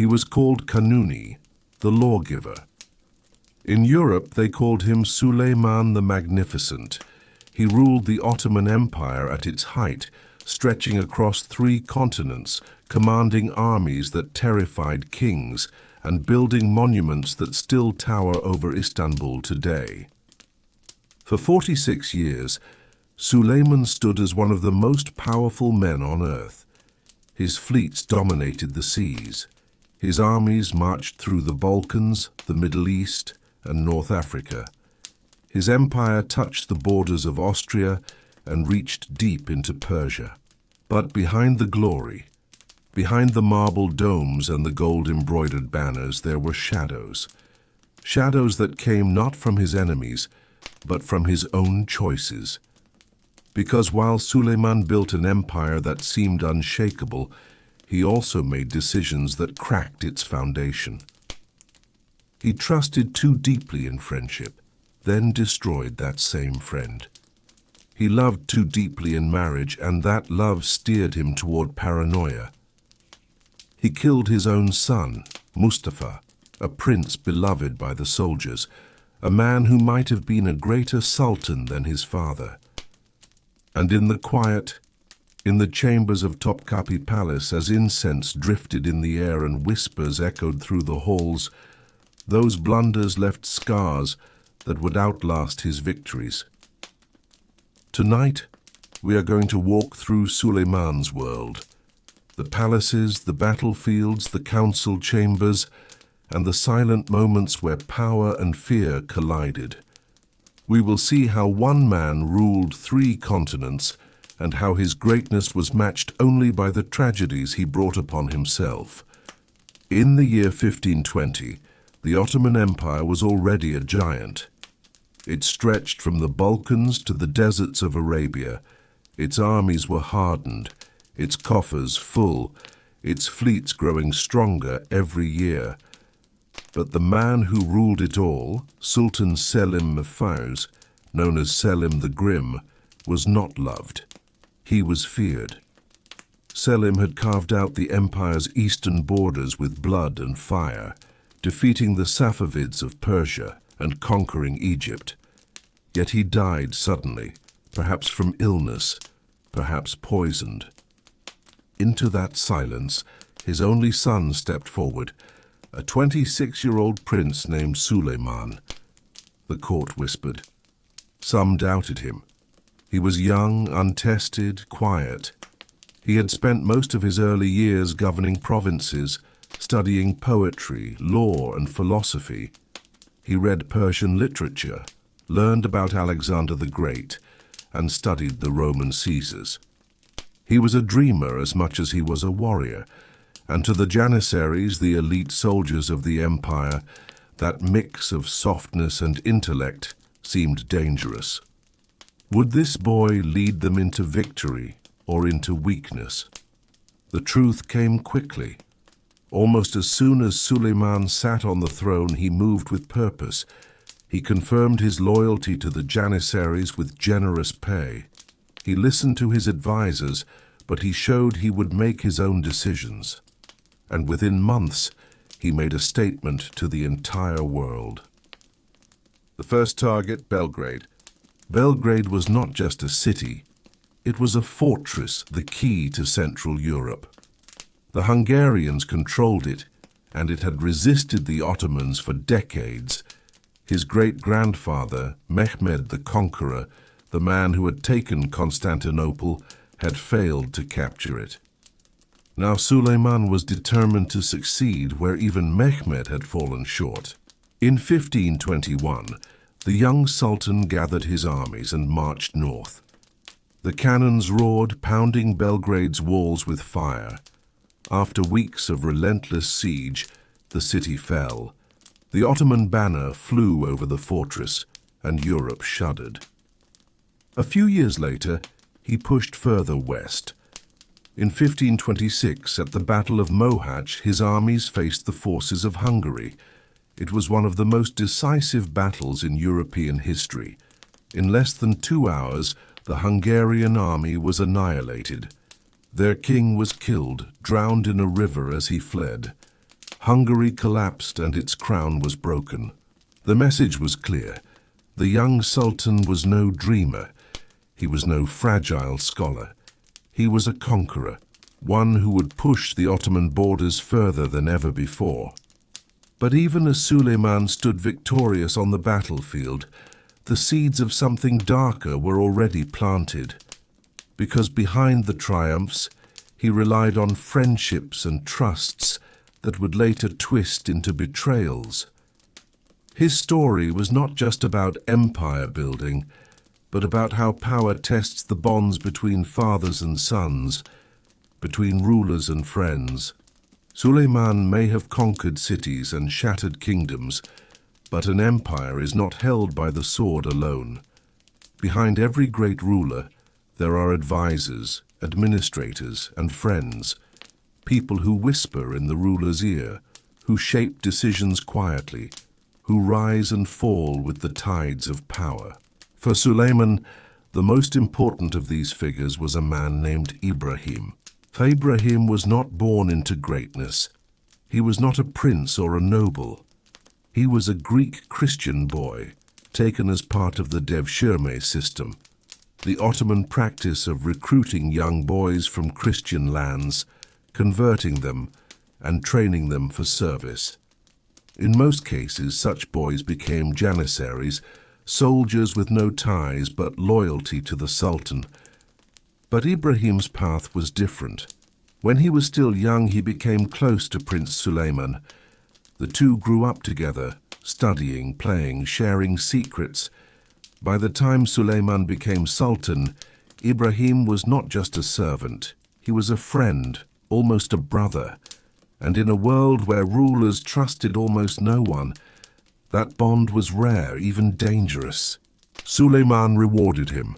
He was called Kanuni, the lawgiver. In Europe, they called him Suleiman the Magnificent. He ruled the Ottoman Empire at its height, stretching across 3 continents, commanding armies that terrified kings, and building monuments that still tower over Istanbul today. For 46 years, Suleiman stood as one of the most powerful men on earth. His fleets dominated the seas. His armies marched through the Balkans, the Middle East, and North Africa. His empire touched the borders of Austria and reached deep into Persia. But behind the glory, behind the marble domes and the gold-embroidered banners, there were shadows. Shadows that came not from his enemies, but from his own choices. Because while Suleiman built an empire that seemed unshakable, he also made decisions that cracked its foundation. He trusted too deeply in friendship, then destroyed that same friend. He loved too deeply in marriage, and that love steered him toward paranoia. He killed his own son, Mustafa, a prince beloved by the soldiers, a man who might have been a greater sultan than his father. And in the quiet, in the chambers of Topkapi Palace, as incense drifted in the air and whispers echoed through the halls, those blunders left scars that would outlast his victories. Tonight, we are going to walk through Suleiman's world. The palaces, the battlefields, the council chambers, and the silent moments where power and fear collided. We will see how one man ruled 3 continents and how his greatness was matched only by the tragedies he brought upon himself. In the year 1520, the Ottoman Empire was already a giant. It stretched from the Balkans to the deserts of Arabia. Its armies were hardened, its coffers full, its fleets growing stronger every year. But the man who ruled it all, Sultan Selim Mefuz, known as Selim the Grim, was not loved. He was feared. Selim had carved out the empire's eastern borders with blood and fire, defeating the Safavids of Persia and conquering Egypt. Yet he died suddenly, perhaps from illness, perhaps poisoned. Into that silence, his only son stepped forward, a 26-year-old prince named Suleiman. The court whispered. Some doubted him. He was young, untested, quiet. He had spent most of his early years governing provinces, studying poetry, law, and philosophy. He read Persian literature, learned about Alexander the Great, and studied the Roman Caesars. He was a dreamer as much as he was a warrior, and to the Janissaries, the elite soldiers of the empire, that mix of softness and intellect seemed dangerous. Would this boy lead them into victory or into weakness? The truth came quickly. Almost as soon as Suleiman sat on the throne, he moved with purpose. He confirmed his loyalty to the Janissaries with generous pay. He listened to his advisors, but he showed he would make his own decisions. And within months, he made a statement to the entire world. The first target, Belgrade. Belgrade was not just a city. It was a fortress, the key to Central Europe. The Hungarians controlled it, and it had resisted the Ottomans for decades. His great-grandfather, Mehmed the Conqueror, the man who had taken Constantinople, had failed to capture it. Now Suleiman was determined to succeed where even Mehmed had fallen short. In 1521, the young Sultan gathered his armies and marched north. The cannons roared, pounding Belgrade's walls with fire. After weeks of relentless siege, the city fell. The Ottoman banner flew over the fortress, and Europe shuddered. A few years later, he pushed further west. In 1526, at the Battle of Mohacs, his armies faced the forces of Hungary. It was one of the most decisive battles in European history. In less than 2 hours, the Hungarian army was annihilated. Their king was killed, drowned in a river as he fled. Hungary collapsed and its crown was broken. The message was clear. The young Sultan was no dreamer. He was no fragile scholar. He was a conqueror, one who would push the Ottoman borders further than ever before. But even as Suleiman stood victorious on the battlefield, the seeds of something darker were already planted. Because behind the triumphs, he relied on friendships and trusts that would later twist into betrayals. His story was not just about empire building, but about how power tests the bonds between fathers and sons, between rulers and friends. Suleiman may have conquered cities and shattered kingdoms, but an empire is not held by the sword alone. Behind every great ruler, there are advisors, administrators, and friends, people who whisper in the ruler's ear, who shape decisions quietly, who rise and fall with the tides of power. For Suleiman, the most important of these figures was a man named Ibrahim. For Ibrahim was not born into greatness. He was not a prince or a noble. He was a Greek Christian boy, taken as part of the devshirme system, the Ottoman practice of recruiting young boys from Christian lands, converting them, and training them for service. In most cases, such boys became janissaries, soldiers with no ties but loyalty to the Sultan. But Ibrahim's path was different. When he was still young, he became close to Prince Suleiman. The two grew up together, studying, playing, sharing secrets. By the time Suleiman became Sultan, Ibrahim was not just a servant. He was a friend, almost a brother. And in a world where rulers trusted almost no one, that bond was rare, even dangerous. Suleiman rewarded him.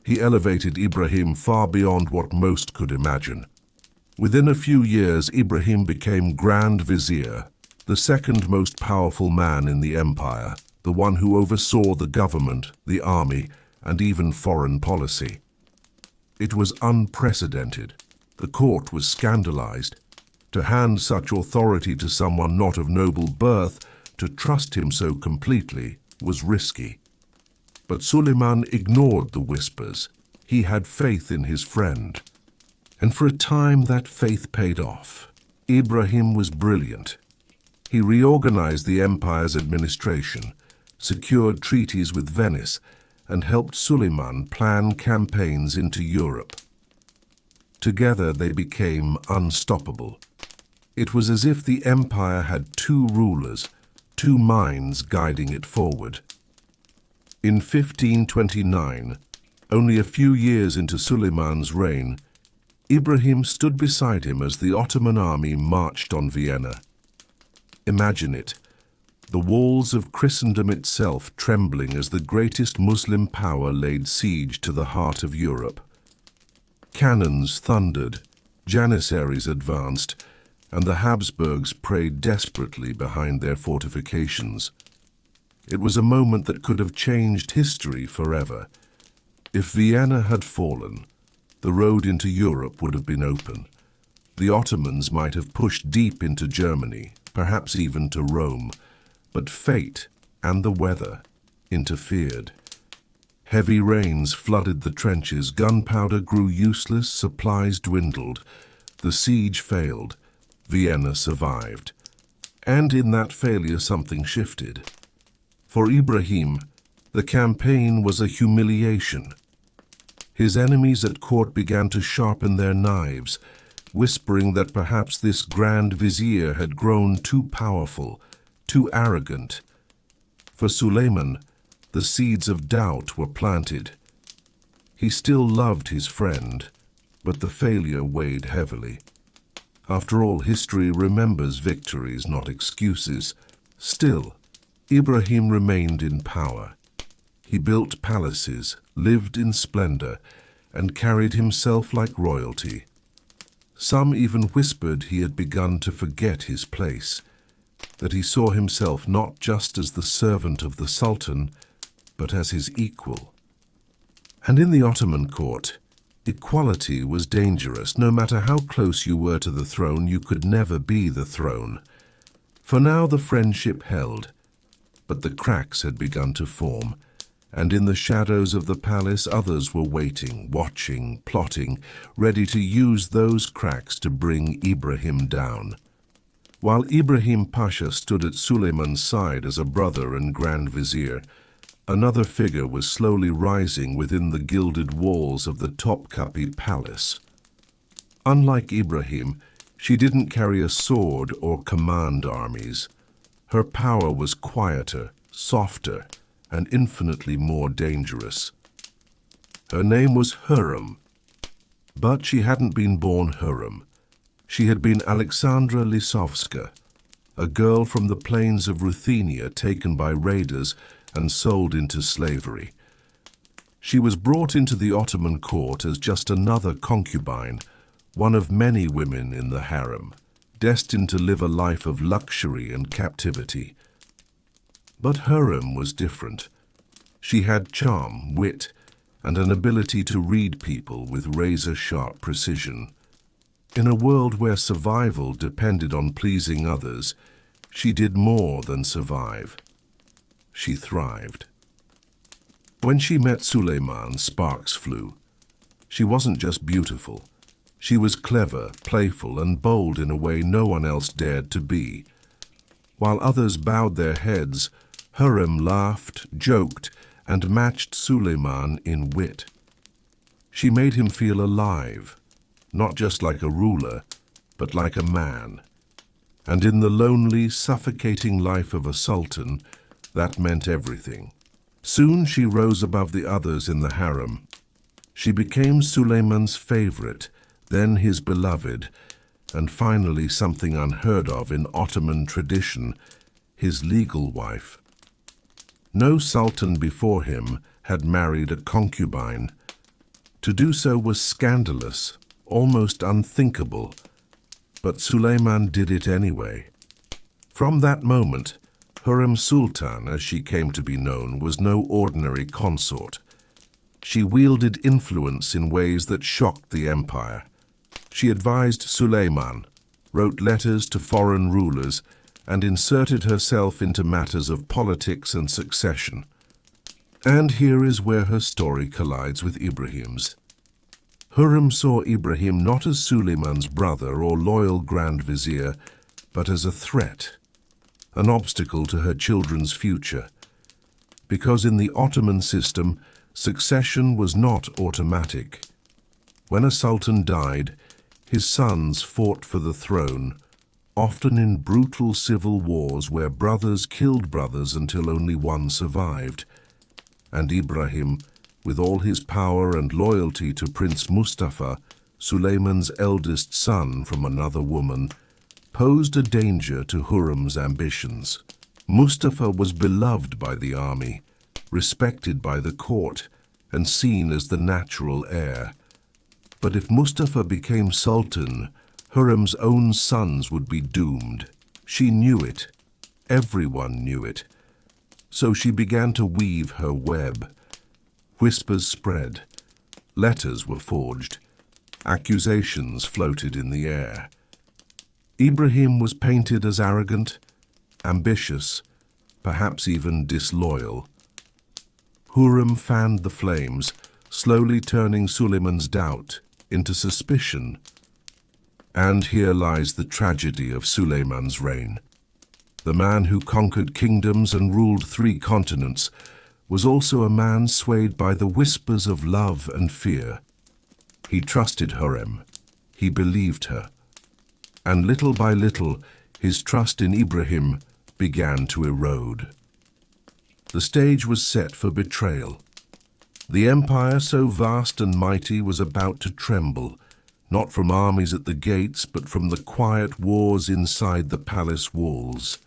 He elevated Ibrahim far beyond what most could imagine. Within a few years, Ibrahim became Grand Vizier, the second most powerful man in the empire, the one who oversaw the government, the army, and even foreign policy. It was unprecedented. The court was scandalized. To hand such authority to someone not of noble birth, to trust him so completely, was risky. But Suleiman ignored the whispers. He had faith in his friend. And for a time that faith paid off. Ibrahim was brilliant. He reorganized the empire's administration, secured treaties with Venice, and helped Suleiman plan campaigns into Europe. Together they became unstoppable. It was as if the empire had two rulers, two minds guiding it forward. In 1529, only a few years into Suleiman's reign, Ibrahim stood beside him as the Ottoman army marched on Vienna. Imagine it, the walls of Christendom itself trembling as the greatest Muslim power laid siege to the heart of Europe. Cannons thundered, janissaries advanced, and the Habsburgs prayed desperately behind their fortifications. It was a moment that could have changed history forever. If Vienna had fallen, the road into Europe would have been open. The Ottomans might have pushed deep into Germany, perhaps even to Rome, but fate and the weather interfered. Heavy rains flooded the trenches, gunpowder grew useless, supplies dwindled. The siege failed. Vienna survived. And in that failure something shifted. For Ibrahim, the campaign was a humiliation. His enemies at court began to sharpen their knives, whispering that perhaps this Grand Vizier had grown too powerful, too arrogant. For Suleiman, the seeds of doubt were planted. He still loved his friend, but the failure weighed heavily. After all, history remembers victories, not excuses. Still, Ibrahim remained in power. He built palaces, lived in splendor, and carried himself like royalty. Some even whispered he had begun to forget his place, that he saw himself not just as the servant of the Sultan, but as his equal. And in the Ottoman court, equality was dangerous. No matter how close you were to the throne, you could never be the throne. For now the friendship held, but the cracks had begun to form, and in the shadows of the palace others were waiting, watching, plotting, ready to use those cracks to bring Ibrahim down. While Ibrahim Pasha stood at Suleiman's side as a brother and Grand Vizier, another figure was slowly rising within the gilded walls of the Topkapi Palace. Unlike Ibrahim, she didn't carry a sword or command armies. Her power was quieter, softer, and infinitely more dangerous. Her name was Hurrem, but she hadn't been born Hurrem. She had been Alexandra Lisovska, a girl from the plains of Ruthenia taken by raiders and sold into slavery. She was brought into the Ottoman court as just another concubine, one of many women in the harem, destined to live a life of luxury and captivity. But Hurrem was different. She had charm, wit, and an ability to read people with razor-sharp precision. In a world where survival depended on pleasing others, she did more than survive. She thrived. When she met Suleiman, sparks flew. She wasn't just beautiful. She was clever, playful, and bold in a way no one else dared to be. While others bowed their heads, Hurrem laughed, joked, and matched Suleiman in wit. She made him feel alive, not just like a ruler, but like a man. And in the lonely, suffocating life of a sultan, that meant everything. Soon she rose above the others in the harem. She became Suleiman's favorite, then his beloved, and finally something unheard of in Ottoman tradition, his legal wife. No sultan before him had married a concubine. To do so was scandalous, almost unthinkable, but Suleiman did it anyway. From that moment, Hurrem Sultan, as she came to be known, was no ordinary consort. She wielded influence in ways that shocked the empire. She advised Suleiman, wrote letters to foreign rulers, and inserted herself into matters of politics and succession. And here is where her story collides with Ibrahim's. Hurrem saw Ibrahim not as Suleiman's brother or loyal Grand Vizier, but as a threat, an obstacle to her children's future. Because in the Ottoman system, succession was not automatic. When a sultan died, his sons fought for the throne, often in brutal civil wars where brothers killed brothers until only one survived. And Ibrahim, with all his power and loyalty to Prince Mustafa, Suleiman's eldest son from another woman, posed a danger to Hurrem's ambitions. Mustafa was beloved by the army, respected by the court, and seen as the natural heir. But if Mustafa became sultan, Hurrem's own sons would be doomed. She knew it. Everyone knew it. So she began to weave her web. Whispers spread. Letters were forged. Accusations floated in the air. Ibrahim was painted as arrogant, ambitious, perhaps even disloyal. Hurrem fanned the flames, slowly turning Suleiman's doubt into suspicion. And here lies the tragedy of Suleiman's reign. The man who conquered kingdoms and ruled 3 continents was also a man swayed by the whispers of love and fear. He trusted Hurrem. He believed her. And little by little, his trust in Ibrahim began to erode. The stage was set for betrayal. The empire, so vast and mighty, was about to tremble, not from armies at the gates, but from the quiet wars inside the palace walls.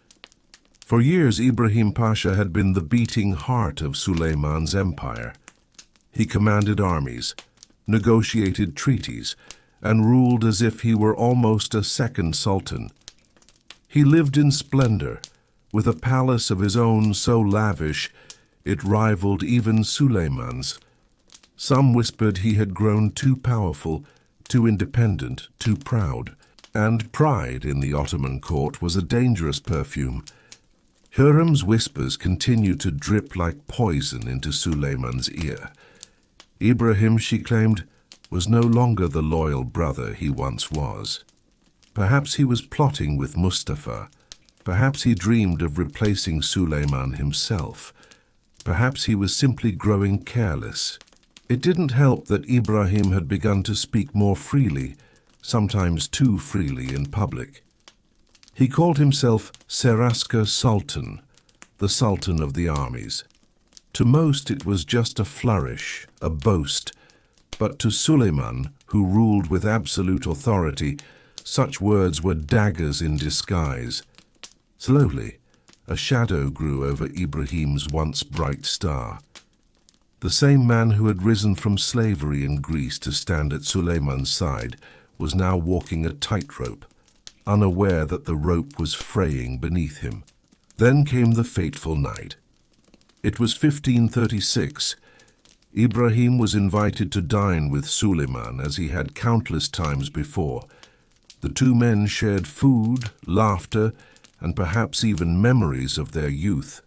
For years, Ibrahim Pasha had been the beating heart of Suleiman's empire. He commanded armies, negotiated treaties, and ruled as if he were almost a second sultan. He lived in splendor, with a palace of his own so lavish it rivaled even Suleiman's. Some whispered he had grown too powerful, too independent, too proud. And pride in the Ottoman court was a dangerous perfume. Hurrem's whispers continued to drip like poison into Suleiman's ear. Ibrahim, she claimed, was no longer the loyal brother he once was. Perhaps he was plotting with Mustafa. Perhaps he dreamed of replacing Suleiman himself. Perhaps he was simply growing careless. It didn't help that Ibrahim had begun to speak more freely, sometimes too freely in public. He called himself Serasker Sultan, the Sultan of the armies. To most it was just a flourish, a boast, but to Suleiman, who ruled with absolute authority, such words were daggers in disguise. Slowly, a shadow grew over Ibrahim's once bright star. The same man who had risen from slavery in Greece to stand at Suleiman's side was now walking a tightrope, unaware that the rope was fraying beneath him. Then came the fateful night. It was 1536. Ibrahim was invited to dine with Suleiman as he had countless times before. The two men shared food, laughter, and perhaps even memories of their youth.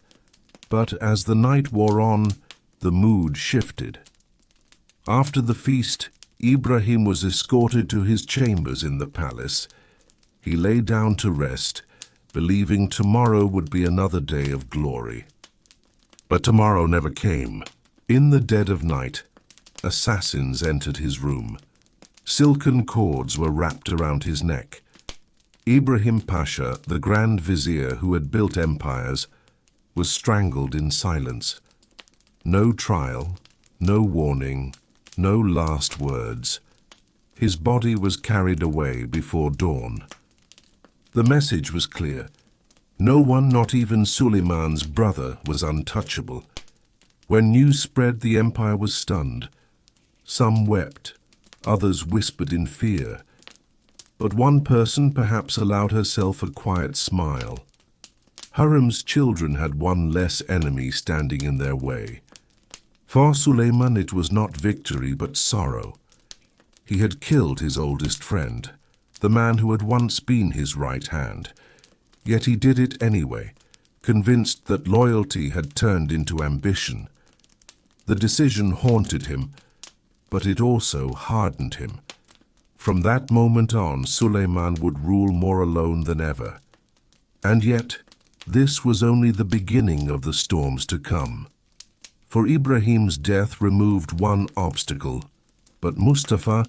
But as the night wore on, the mood shifted. After the feast, Ibrahim was escorted to his chambers in the palace. He lay down to rest, believing tomorrow would be another day of glory. But tomorrow never came. In the dead of night, assassins entered his room. Silken cords were wrapped around his neck. Ibrahim Pasha, the Grand Vizier who had built empires, was strangled in silence. No trial, no warning, no last words. His body was carried away before dawn. The message was clear. No one, not even Suleiman's brother, was untouchable. When news spread, the empire was stunned. Some wept, others whispered in fear. But one person perhaps allowed herself a quiet smile. Hurrem's children had one less enemy standing in their way. For Suleiman it was not victory but sorrow. He had killed his oldest friend, the man who had once been his right hand. Yet he did it anyway, convinced that loyalty had turned into ambition. The decision haunted him, but it also hardened him. From that moment on, Suleiman would rule more alone than ever. And yet, this was only the beginning of the storms to come. For Ibrahim's death removed one obstacle, but Mustafa,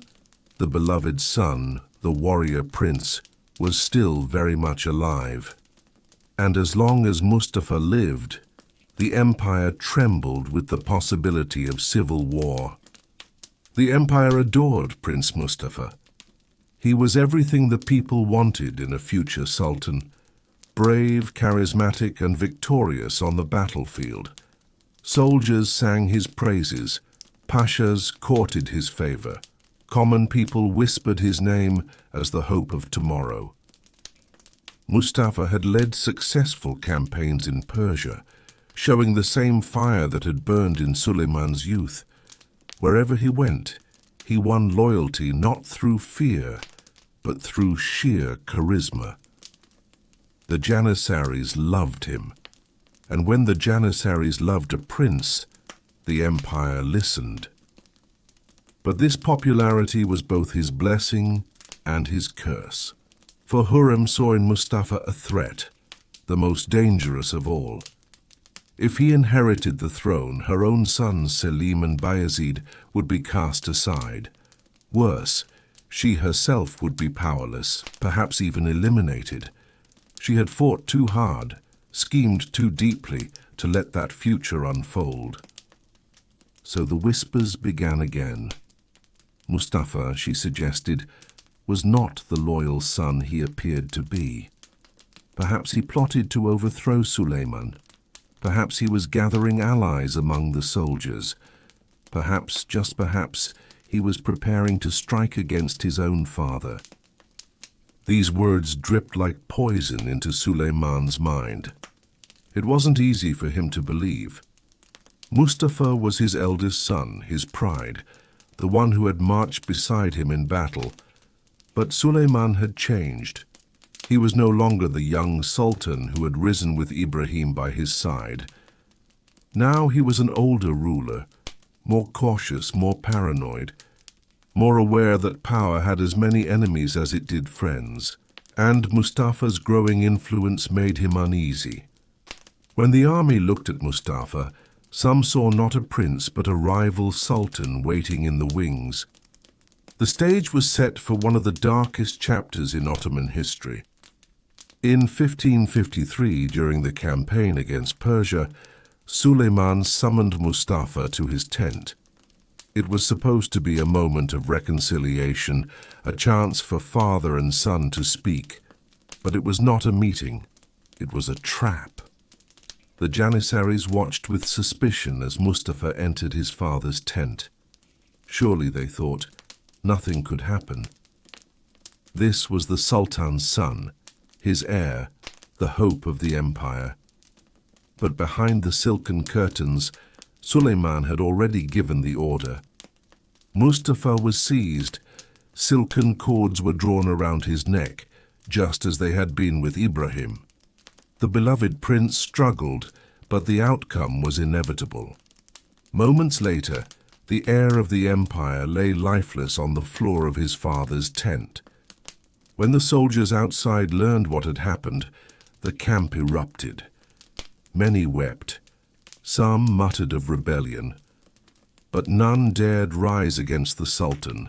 the beloved son, the warrior prince, was still very much alive. And as long as Mustafa lived, the empire trembled with the possibility of civil war. The empire adored Prince Mustafa. He was everything the people wanted in a future sultan: brave, charismatic, and victorious on the battlefield. Soldiers sang his praises, pashas courted his favor, common people whispered his name as the hope of tomorrow. Mustafa had led successful campaigns in Persia, showing the same fire that had burned in Suleiman's youth. Wherever he went, he won loyalty not through fear, but through sheer charisma. The Janissaries loved him, and when the Janissaries loved a prince, the empire listened. But this popularity was both his blessing and his curse. For Hurrem saw in Mustafa a threat, the most dangerous of all. If he inherited the throne, her own sons Selim and Bayezid would be cast aside. Worse, she herself would be powerless, perhaps even eliminated. She had fought too hard, schemed too deeply to let that future unfold. So the whispers began again. Mustafa, she suggested, was not the loyal son he appeared to be. Perhaps he plotted to overthrow Suleiman. Perhaps he was gathering allies among the soldiers. Perhaps, just perhaps, he was preparing to strike against his own father. These words dripped like poison into Suleiman's mind. It wasn't easy for him to believe. Mustafa was his eldest son, his pride, the one who had marched beside him in battle. But Suleiman had changed. He was no longer the young sultan who had risen with Ibrahim by his side. Now he was an older ruler, more cautious, more paranoid, more aware that power had as many enemies as it did friends, and Mustafa's growing influence made him uneasy. When the army looked at Mustafa, some saw not a prince but a rival sultan waiting in the wings. The stage was set for one of the darkest chapters in Ottoman history. In 1553, during the campaign against Persia, Suleiman summoned Mustafa to his tent. It was supposed to be a moment of reconciliation, a chance for father and son to speak. But it was not a meeting. It was a trap. The Janissaries watched with suspicion as Mustafa entered his father's tent. Surely, they thought, nothing could happen. This was the Sultan's son, his heir, the hope of the empire. But behind the silken curtains, Suleiman had already given the order. Mustafa was seized. Silken cords were drawn around his neck, just as they had been with Ibrahim. The beloved prince struggled, but the outcome was inevitable. Moments later, the heir of the empire lay lifeless on the floor of his father's tent. When the soldiers outside learned what had happened, the camp erupted. Many wept. Some muttered of rebellion. But none dared rise against the Sultan.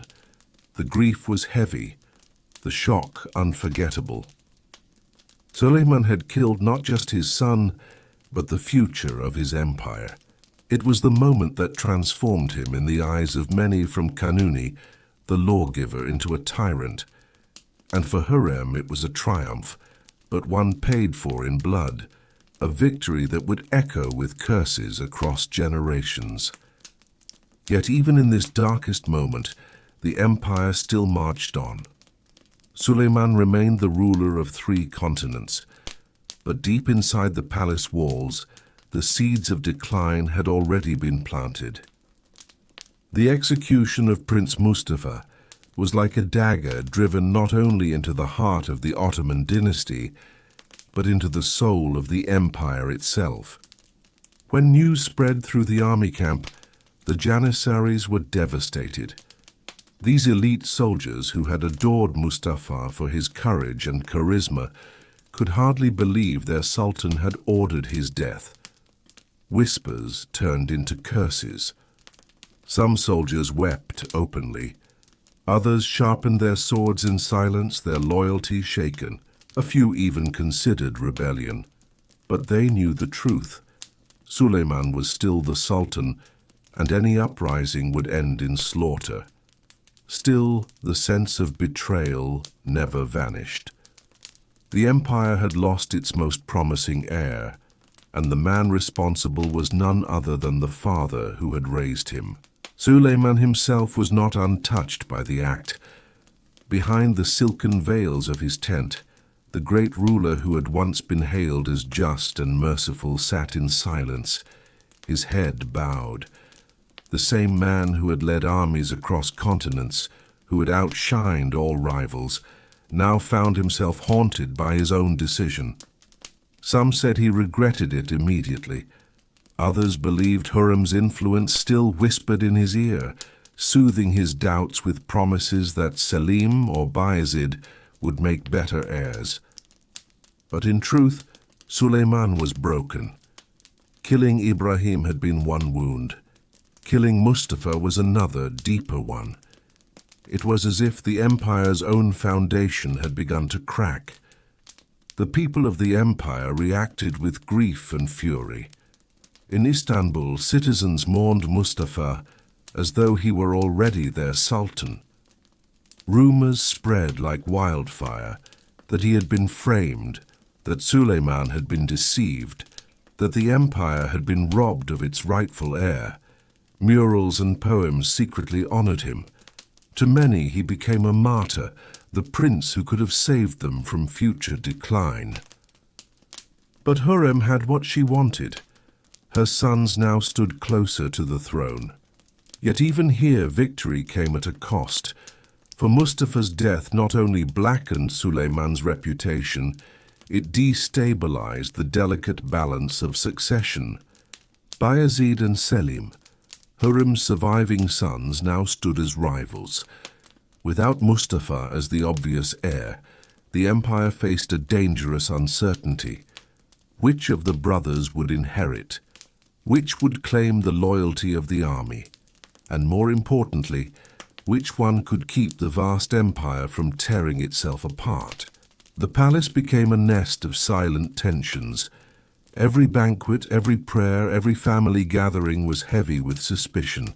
The grief was heavy, the shock unforgettable. Suleiman had killed not just his son, but the future of his empire. It was the moment that transformed him in the eyes of many from Kanuni, the lawgiver, into a tyrant. And for Hurrem it was a triumph, but one paid for in blood, a victory that would echo with curses across generations. Yet even in this darkest moment, the empire still marched on. Suleiman remained the ruler of 3 continents, but deep inside the palace walls, the seeds of decline had already been planted. The execution of Prince Mustafa was like a dagger driven not only into the heart of the Ottoman dynasty, but into the soul of the empire itself. When news spread through the army camp, the Janissaries were devastated. These elite soldiers who had adored Mustafa for his courage and charisma could hardly believe their sultan had ordered his death. Whispers turned into curses. Some soldiers wept openly. Others sharpened their swords in silence, their loyalty shaken. A few even considered rebellion. But they knew the truth. Suleiman was still the sultan, and any uprising would end in slaughter. Still, the sense of betrayal never vanished. The empire had lost its most promising heir, and the man responsible was none other than the father who had raised him. Suleiman himself was not untouched by the act. Behind the silken veils of his tent, the great ruler who had once been hailed as just and merciful sat in silence, his head bowed. The same man who had led armies across continents, who had outshined all rivals, now found himself haunted by his own decision. Some said he regretted it immediately. Others believed Hurrem's influence still whispered in his ear, soothing his doubts with promises that Selim or Bayezid would make better heirs. But in truth, Suleiman was broken. Killing Ibrahim had been one wound. Killing Mustafa was another, deeper one. It was as if the empire's own foundation had begun to crack. The people of the empire reacted with grief and fury. In Istanbul, citizens mourned Mustafa as though he were already their sultan. Rumors spread like wildfire that he had been framed, that Suleiman had been deceived, that the empire had been robbed of its rightful heir. Murals and poems secretly honored him. To many he became a martyr, the prince who could have saved them from future decline. But Hurrem had what she wanted. Her sons now stood closer to the throne. Yet even here victory came at a cost. For Mustafa's death not only blackened Suleiman's reputation, it destabilized the delicate balance of succession. Bayezid and Selim, Hurrem's surviving sons, now stood as rivals. Without Mustafa as the obvious heir, the empire faced a dangerous uncertainty. Which of the brothers would inherit? Which would claim the loyalty of the army? And more importantly, which one could keep the vast empire from tearing itself apart? The palace became a nest of silent tensions. Every banquet, every prayer, every family gathering was heavy with suspicion.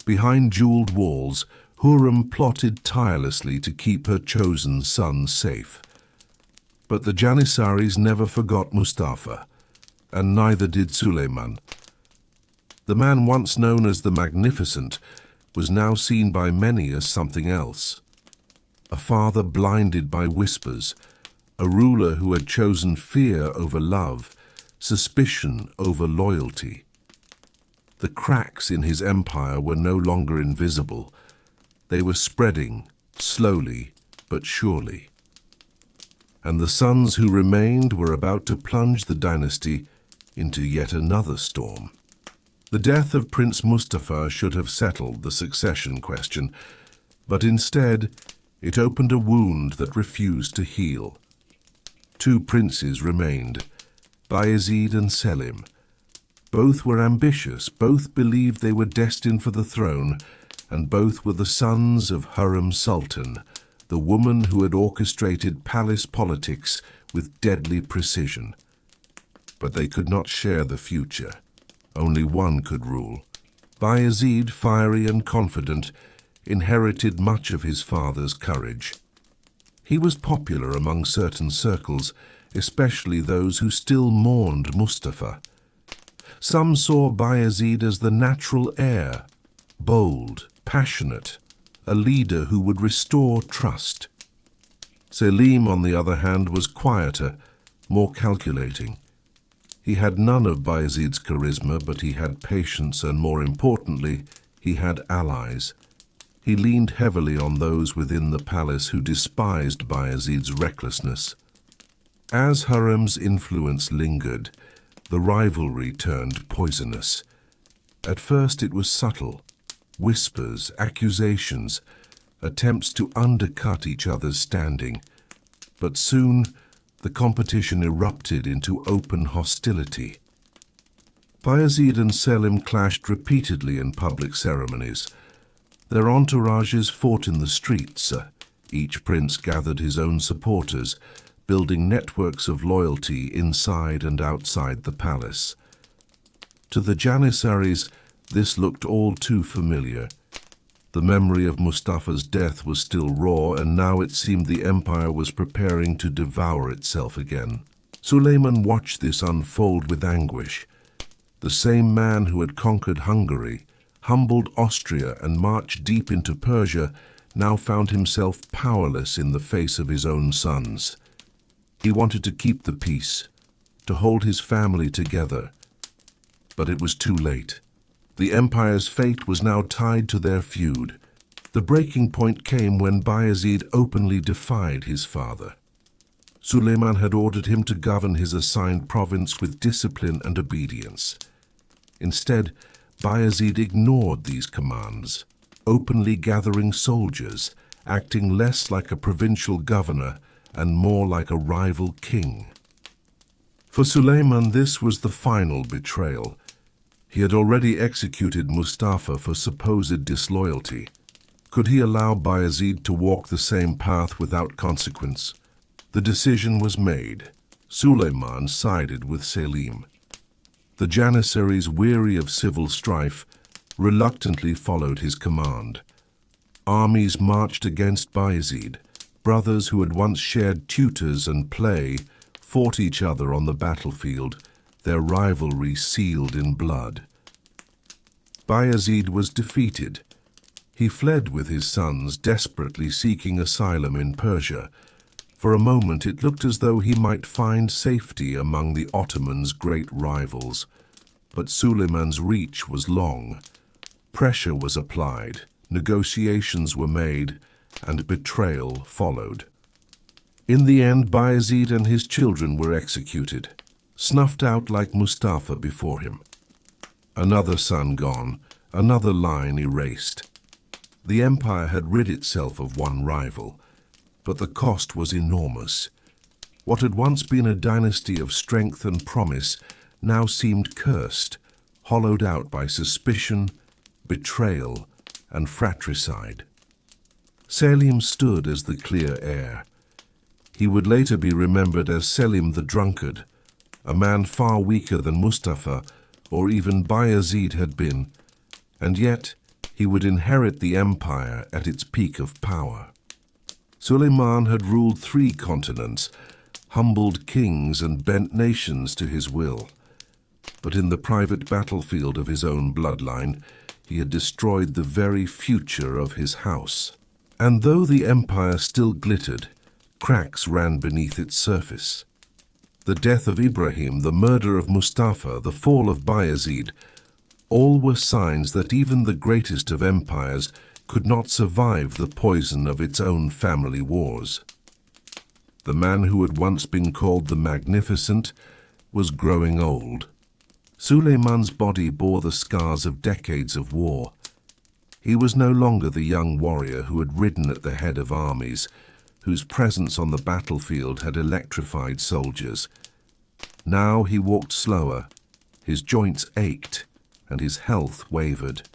Behind jeweled walls, Hurrem plotted tirelessly to keep her chosen son safe. But the Janissaries never forgot Mustafa, and neither did Suleiman. The man once known as the Magnificent was now seen by many as something else. A father blinded by whispers, a ruler who had chosen fear over love, suspicion over loyalty. The cracks in his empire were no longer invisible. They were spreading, slowly but surely. And the sons who remained were about to plunge the dynasty into yet another storm. The death of Prince Mustafa should have settled the succession question, but instead it opened a wound that refused to heal. Two princes remained, Bayezid and Selim. Both were ambitious, both believed they were destined for the throne, and both were the sons of Hurrem Sultan, the woman who had orchestrated palace politics with deadly precision. But they could not share the future. Only one could rule. Bayezid, fiery and confident, inherited much of his father's courage. He was popular among certain circles, especially those who still mourned Mustafa. Some saw Bayezid as the natural heir, bold, passionate, a leader who would restore trust. Selim, on the other hand, was quieter, more calculating. He had none of Bayezid's charisma, but he had patience and, more importantly, he had allies. He leaned heavily on those within the palace who despised Bayezid's recklessness. As Hurrem's influence lingered, the rivalry turned poisonous. At first it was subtle, whispers, accusations, attempts to undercut each other's standing. But soon the competition erupted into open hostility. Bayezid and Selim clashed repeatedly in public ceremonies. Their entourages fought in the streets. Each prince gathered his own supporters, building networks of loyalty inside and outside the palace. To the Janissaries, this looked all too familiar. The memory of Mustafa's death was still raw, and now it seemed the empire was preparing to devour itself again. Suleiman watched this unfold with anguish. The same man who had conquered Hungary, humbled Austria, and marched deep into Persia, now found himself powerless in the face of his own sons. He wanted to keep the peace, to hold his family together. But it was too late. The empire's fate was now tied to their feud. The breaking point came when Bayezid openly defied his father. Suleiman had ordered him to govern his assigned province with discipline and obedience. Instead, Bayezid ignored these commands, openly gathering soldiers, acting less like a provincial governor and more like a rival king. For Suleiman, this was the final betrayal. He had already executed Mustafa for supposed disloyalty. Could he allow Bayezid to walk the same path without consequence? The decision was made. Suleiman sided with Selim. The Janissaries, weary of civil strife, reluctantly followed his command. Armies marched against Bayezid. Brothers who had once shared tutors and play fought each other on the battlefield, their rivalry sealed in blood. Bayezid was defeated. He fled with his sons, desperately seeking asylum in Persia. For a moment it looked as though he might find safety among the Ottomans' great rivals. But Suleiman's reach was long. Pressure was applied, negotiations were made, and betrayal followed. In the end, Bayezid and his children were executed, snuffed out like Mustafa before him. Another son gone, another line erased. The empire had rid itself of one rival, but the cost was enormous. What had once been a dynasty of strength and promise now seemed cursed, hollowed out by suspicion, betrayal, and fratricide. Selim stood as the clear heir. He would later be remembered as Selim the Drunkard, a man far weaker than Mustafa or even Bayezid had been, and yet he would inherit the empire at its peak of power. Suleiman had ruled 3 continents, humbled kings and bent nations to his will. But in the private battlefield of his own bloodline, he had destroyed the very future of his house. And though the empire still glittered, cracks ran beneath its surface. The death of Ibrahim, the murder of Mustafa, the fall of Bayezid, all were signs that even the greatest of empires could not survive the poison of its own family wars. The man who had once been called the Magnificent was growing old. Suleiman's body bore the scars of decades of war. He was no longer the young warrior who had ridden at the head of armies, whose presence on the battlefield had electrified soldiers. Now he walked slower, his joints ached, and his health wavered.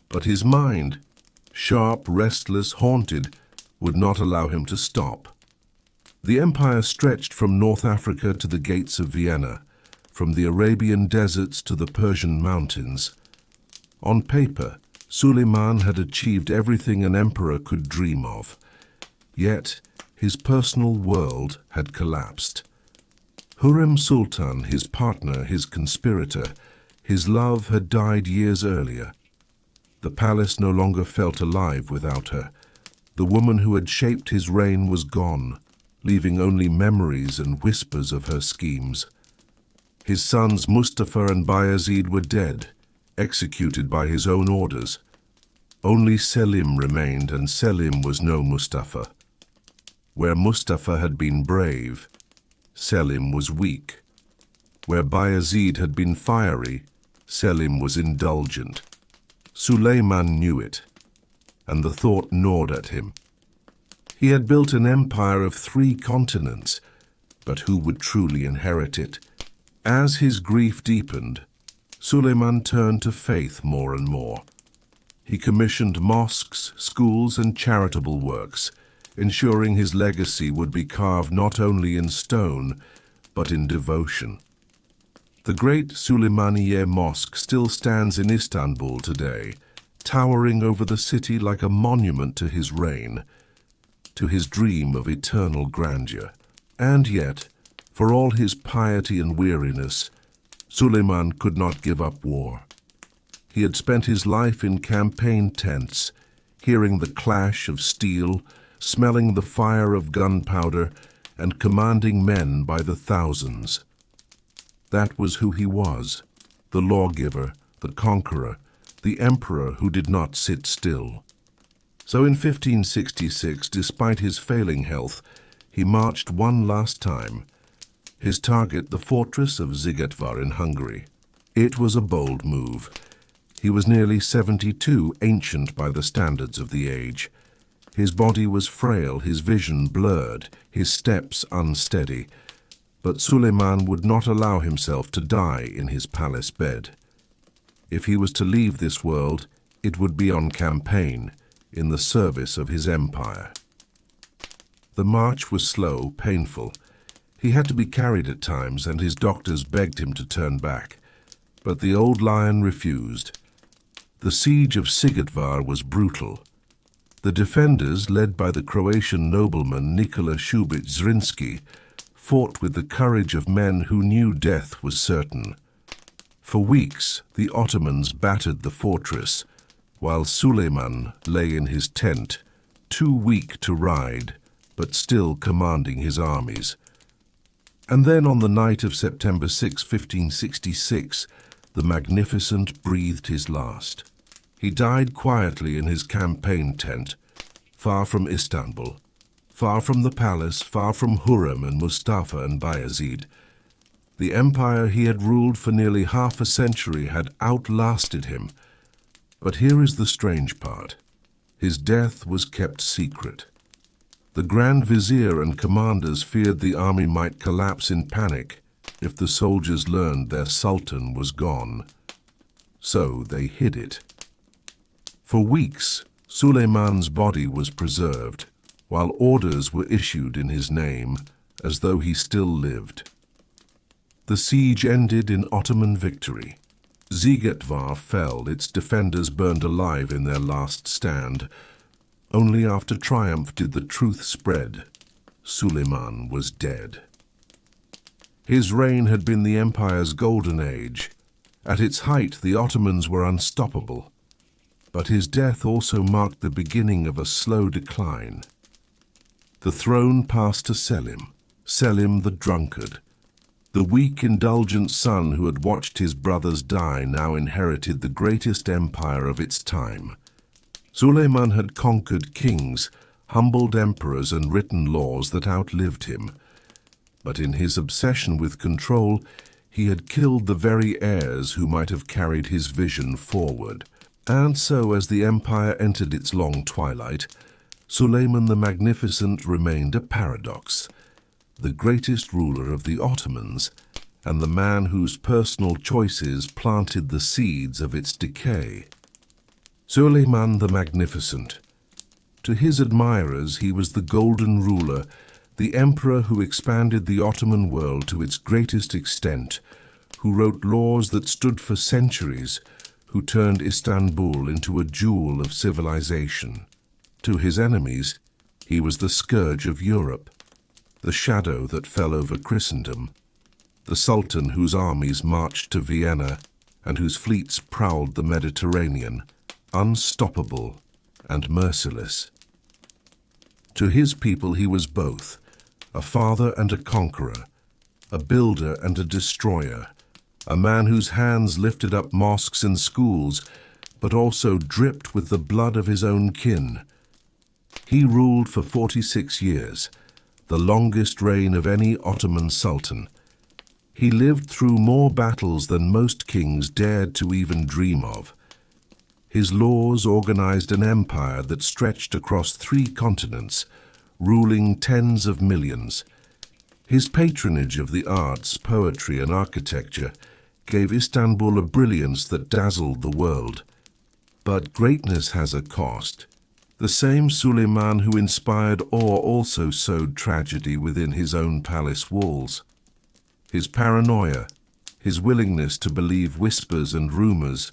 But his mind, sharp, restless, haunted, would not allow him to stop. The empire stretched from North Africa to the gates of Vienna, from the Arabian deserts to the Persian mountains. On paper, Suleiman had achieved everything an emperor could dream of. Yet, his personal world had collapsed. Hurrem Sultan, his partner, his conspirator, his love had died years earlier. The palace no longer felt alive without her. The woman who had shaped his reign was gone, leaving only memories and whispers of her schemes. His sons Mustafa and Bayezid were dead, executed by his own orders. Only Selim remained, and Selim was no Mustafa. Where Mustafa had been brave, Selim was weak. Where Bayezid had been fiery, Selim was indulgent. Suleiman knew it, and the thought gnawed at him. He had built an empire of 3 continents, but who would truly inherit it? As his grief deepened, Suleiman turned to faith more and more. He commissioned mosques, schools, and charitable works, ensuring his legacy would be carved not only in stone, but in devotion. The great Süleymaniye Mosque still stands in Istanbul today, towering over the city like a monument to his reign, to his dream of eternal grandeur. And yet, for all his piety and weariness, Suleiman could not give up war. He had spent his life in campaign tents, hearing the clash of steel, smelling the fire of gunpowder, and commanding men by the thousands. That was who he was, the lawgiver, the conqueror, the emperor who did not sit still. So in 1566, despite his failing health, he marched one last time, his target the fortress of Szigetvar in Hungary. It was a bold move. He was nearly 72, ancient by the standards of the age. His body was frail, his vision blurred, his steps unsteady. But Suleiman would not allow himself to die in his palace bed. If he was to leave this world, it would be on campaign, in the service of his empire. The march was slow, painful. He had to be carried at times, and his doctors begged him to turn back. But the old lion refused. The siege of Szigetvar was brutal. The defenders, led by the Croatian nobleman Nikola Šubić Zrinski, fought with the courage of men who knew death was certain. For weeks, the Ottomans battered the fortress, while Suleiman lay in his tent, too weak to ride, but still commanding his armies. And then on the night of September 6, 1566, the Magnificent breathed his last. He died quietly in his campaign tent, far from Istanbul, far from the palace, far from Hurrem and Mustafa and Bayezid. The empire he had ruled for nearly half a century had outlasted him. But here is the strange part. His death was kept secret. The Grand Vizier and commanders feared the army might collapse in panic if the soldiers learned their Sultan was gone. So they hid it. For weeks, Suleiman's body was preserved, while orders were issued in his name, as though he still lived. The siege ended in Ottoman victory. Zigetvar fell, its defenders burned alive in their last stand. Only after triumph did the truth spread. Suleiman was dead. His reign had been the empire's golden age. At its height, the Ottomans were unstoppable. But his death also marked the beginning of a slow decline. The throne passed to Selim the drunkard. The weak, indulgent son who had watched his brothers die now inherited the greatest empire of its time. Suleiman had conquered kings, humbled emperors, and written laws that outlived him. But in his obsession with control, he had killed the very heirs who might have carried his vision forward. And so, as the empire entered its long twilight, Suleiman the Magnificent remained a paradox, the greatest ruler of the Ottomans, and the man whose personal choices planted the seeds of its decay. Suleiman the Magnificent. To his admirers, he was the golden ruler, the emperor who expanded the Ottoman world to its greatest extent, who wrote laws that stood for centuries, who turned Istanbul into a jewel of civilization. To his enemies, he was the scourge of Europe, the shadow that fell over Christendom, the Sultan whose armies marched to Vienna and whose fleets prowled the Mediterranean, unstoppable and merciless. To his people he was both, a father and a conqueror, a builder and a destroyer, a man whose hands lifted up mosques and schools, but also dripped with the blood of his own kin. He ruled for 46 years, the longest reign of any Ottoman Sultan. He lived through more battles than most kings dared to even dream of. His laws organized an empire that stretched across 3 continents, ruling tens of millions. His patronage of the arts, poetry, and architecture gave Istanbul a brilliance that dazzled the world. But greatness has a cost. The same Suleiman who inspired awe also sowed tragedy within his own palace walls. His paranoia, his willingness to believe whispers and rumors,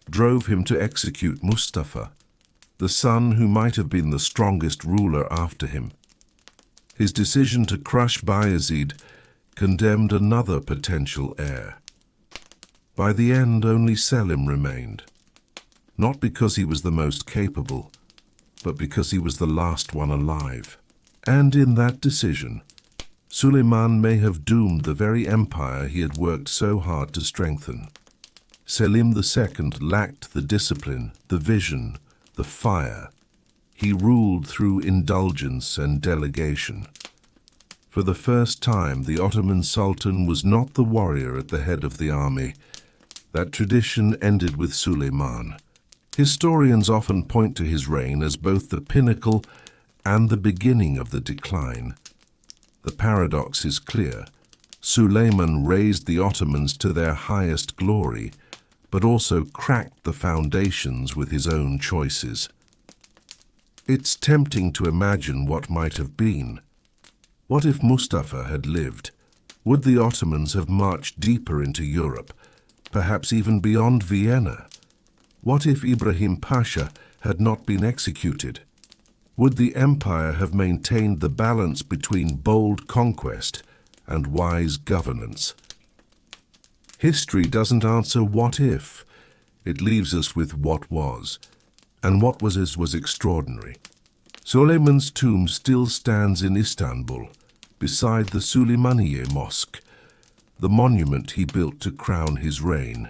drove him to execute Mustafa, the son who might have been the strongest ruler after him. His decision to crush Bayezid condemned another potential heir. By the end, only Selim remained, not because he was the most capable, but because he was the last one alive. And in that decision, Suleiman may have doomed the very empire he had worked so hard to strengthen. Selim II lacked the discipline, the vision, the fire. He ruled through indulgence and delegation. For the first time, the Ottoman Sultan was not the warrior at the head of the army. That tradition ended with Suleiman. Historians often point to his reign as both the pinnacle and the beginning of the decline. The paradox is clear. Suleiman raised the Ottomans to their highest glory, but also cracked the foundations with his own choices. It's tempting to imagine what might have been. What if Mustafa had lived? Would the Ottomans have marched deeper into Europe, perhaps even beyond Vienna? What if Ibrahim Pasha had not been executed? Would the empire have maintained the balance between bold conquest and wise governance? History doesn't answer what if. It leaves us with what was. And what was extraordinary. Suleiman's tomb still stands in Istanbul, beside the Süleymaniye Mosque, the monument he built to crown his reign.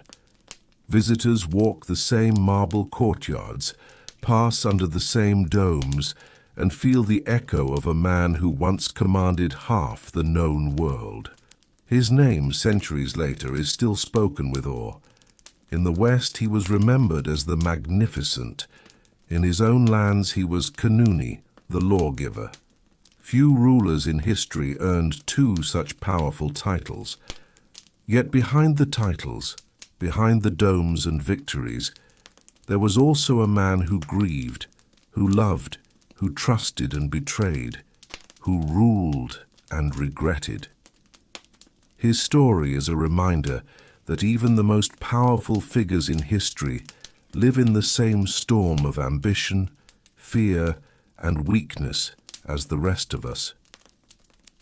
Visitors walk the same marble courtyards, pass under the same domes, and feel the echo of a man who once commanded half the known world. His name, centuries later, is still spoken with awe. In the West, he was remembered as the Magnificent. In his own lands, he was Kanuni, the lawgiver. Few rulers in history earned two such powerful titles. Yet behind the titles, behind the domes and victories, there was also a man who grieved, who loved, who trusted and betrayed, who ruled and regretted. His story is a reminder that even the most powerful figures in history live in the same storm of ambition, fear, and weakness as the rest of us.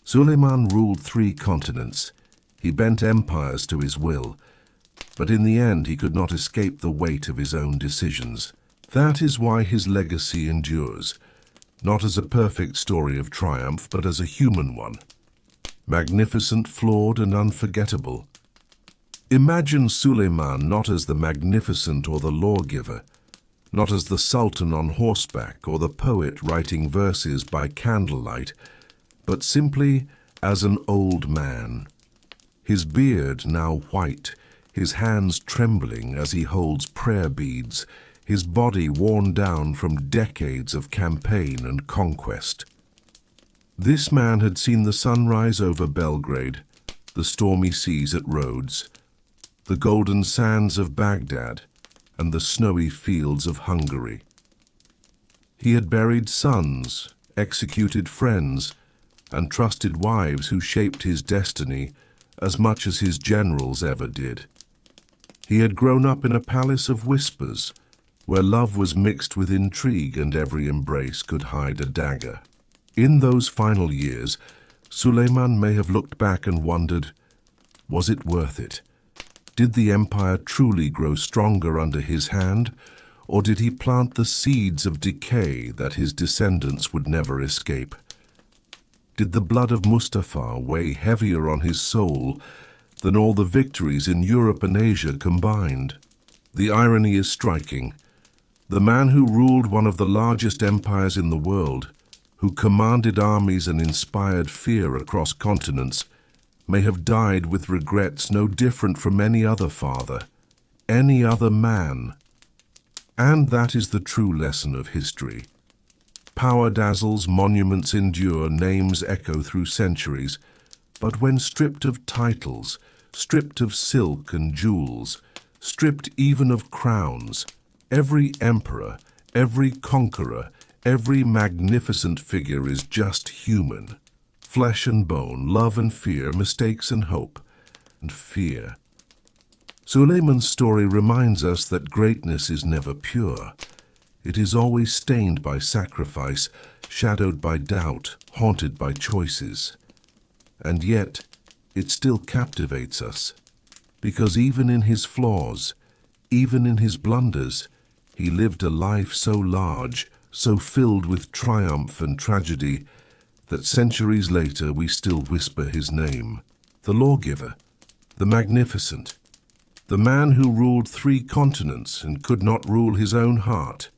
Suleiman ruled 3 continents. He bent empires to his will, but in the end he could not escape the weight of his own decisions. That is why his legacy endures, not as a perfect story of triumph, but as a human one. Magnificent, flawed, and unforgettable. Imagine Suleiman not as the magnificent or the lawgiver, not as the Sultan on horseback or the poet writing verses by candlelight, but simply as an old man. His beard now white, his hands trembling as he holds prayer beads, his body worn down from decades of campaign and conquest. This man had seen the sunrise over Belgrade, the stormy seas at Rhodes, the golden sands of Baghdad, and the snowy fields of Hungary. He had buried sons, executed friends, and trusted wives who shaped his destiny as much as his generals ever did. He had grown up in a palace of whispers, where love was mixed with intrigue and every embrace could hide a dagger. In those final years, Suleiman may have looked back and wondered, was it worth it? Did the empire truly grow stronger under his hand, or did he plant the seeds of decay that his descendants would never escape? Did the blood of Mustafa weigh heavier on his soul than all the victories in Europe and Asia combined? The irony is striking. The man who ruled one of the largest empires in the world, who commanded armies and inspired fear across continents, may have died with regrets no different from any other father, any other man. And that is the true lesson of history. Power dazzles, monuments endure, names echo through centuries, but when stripped of titles, stripped of silk and jewels, stripped even of crowns, every emperor, every conqueror, every magnificent figure is just human. Flesh and bone, love and fear, mistakes and hope, and fear. Suleiman's story reminds us that greatness is never pure. It is always stained by sacrifice, shadowed by doubt, haunted by choices. And yet, it still captivates us, because even in his flaws, even in his blunders, he lived a life so large, so filled with triumph and tragedy, that centuries later we still whisper his name. The lawgiver, the magnificent, the man who ruled 3 continents and could not rule his own heart.